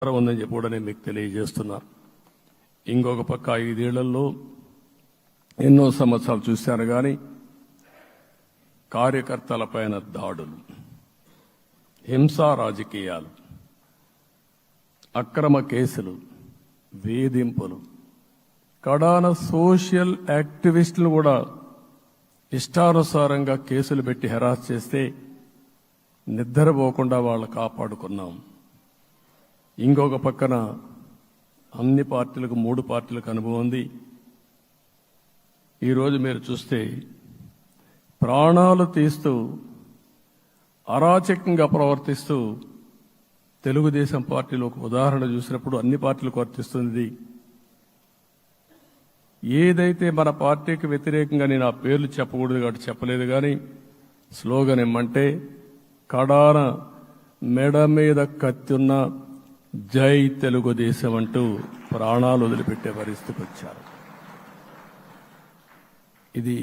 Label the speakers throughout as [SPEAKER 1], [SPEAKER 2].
[SPEAKER 1] ఉందని చెప్పి కూడా నేను మీకు తెలియజేస్తున్నా. ఇంకొక పక్క 5 ఏళ్లలో ఎన్నో సంవత్సరాలు చూశాను కానీ కార్యకర్తలపైన దాడులు, హింసా రాజకీయాలు, అక్రమ కేసులు, వేధింపులు, కడాన సోషల్ యాక్టివిస్టులు కూడా ఇష్టానుసారంగా కేసులు పెట్టి హెరాస్ చేస్తే నిద్రపోకుండా వాళ్ళు కాపాడుకున్నాం. ఇంకొక పక్కన అన్ని పార్టీలకు 3 పార్టీలకు అనుభవం ఉంది. ఈరోజు మీరు చూస్తే ప్రాణాలు తీస్తూ అరాచకంగా ప్రవర్తిస్తూ తెలుగుదేశం పార్టీలో ఒక ఉదాహరణ చూసినప్పుడు అన్ని పార్టీలకు వర్తిస్తుంది. ఏదైతే మన పార్టీకి వ్యతిరేకంగా నేను ఆ పేర్లు చెప్పకూడదు కాబట్టి చెప్పలేదు కానీ స్లోగన్ ఏమంటే కడాన మెడ మీద కత్తున్న జై తెలుగుదేశం అంటూ ప్రాణాలు వదిలిపెట్టే పరిస్థితికి వచ్చారు. ఇది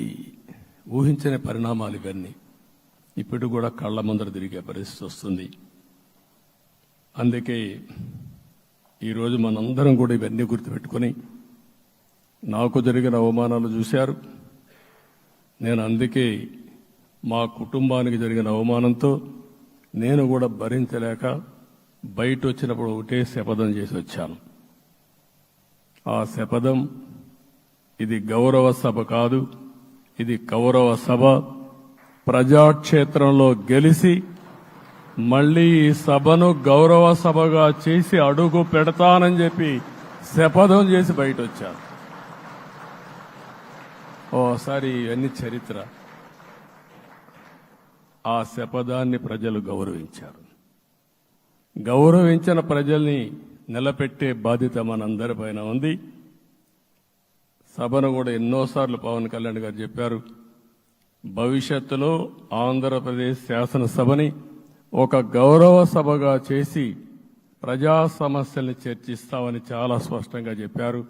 [SPEAKER 1] ఊహించని పరిణామాలు ఇవన్నీ. ఇప్పుడు కూడా కళ్ల ముందర తిరిగే పరిస్థితి వస్తుంది. అందుకే ఈరోజు మనందరం కూడా ఇవన్నీ గుర్తుపెట్టుకొని, నాకు జరిగిన అవమానాలు చూశారు. నేను అందుకే మా కుటుంబానికి జరిగిన అవమానంతో నేను కూడా భరించలేక బయట వచ్చినప్పుడు ఒకటే శపథం చేసి వచ్చాను. ఆ శపథం ఇది గౌరవ సభ కాదు, ఇది కౌరవ సభ. ప్రజాక్షేత్రంలో గెలిచి మళ్లీ ఈ సభను గౌరవ సభగా చేసి అడుగు పెడతానని చెప్పి శపథం చేసి బయట వచ్చాను. ఓసారి ఇవన్నీ చరిత్ర. ఆ శపథాన్ని ప్రజలు గౌరవించారు. గౌరవించిన ప్రజల్ని నిలబెట్టే బాధ్యత మనందరిపైన ఉంది. సభను కూడా ఎన్నోసార్లు పవన్ కళ్యాణ్ గారు చెప్పారు, భవిష్యత్తులో ఆంధ్రప్రదేశ్ శాసనసభని ఒక గౌరవ సభగా చేసి ప్రజా సమస్యల్ని చర్చిస్తామని చాలా స్పష్టంగా చెప్పారు.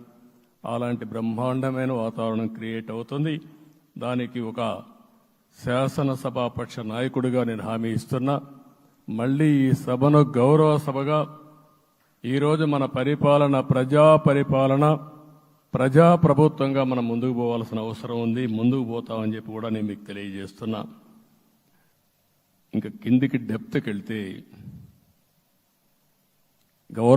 [SPEAKER 1] అలాంటి బ్రహ్మాండమైన వాతావరణం క్రియేట్ అవుతుంది. దానికి ఒక శాసనసభాపక్ష నాయకుడిగా నేను హామీ ఇస్తున్నా. మళ్లీ ఈ సభను గౌరవ సభగా, ఈరోజు మన పరిపాలన ప్రజా పరిపాలన, ప్రజా ప్రభుత్వంగా మనం ముందుకు పోవాల్సిన అవసరం ఉంది. ముందుకు పోతామని చెప్పి కూడా నేను మీకు తెలియజేస్తున్నా. ఇంకా కిందికి డెప్త్కి వెళ్తే గవర్నమెంట్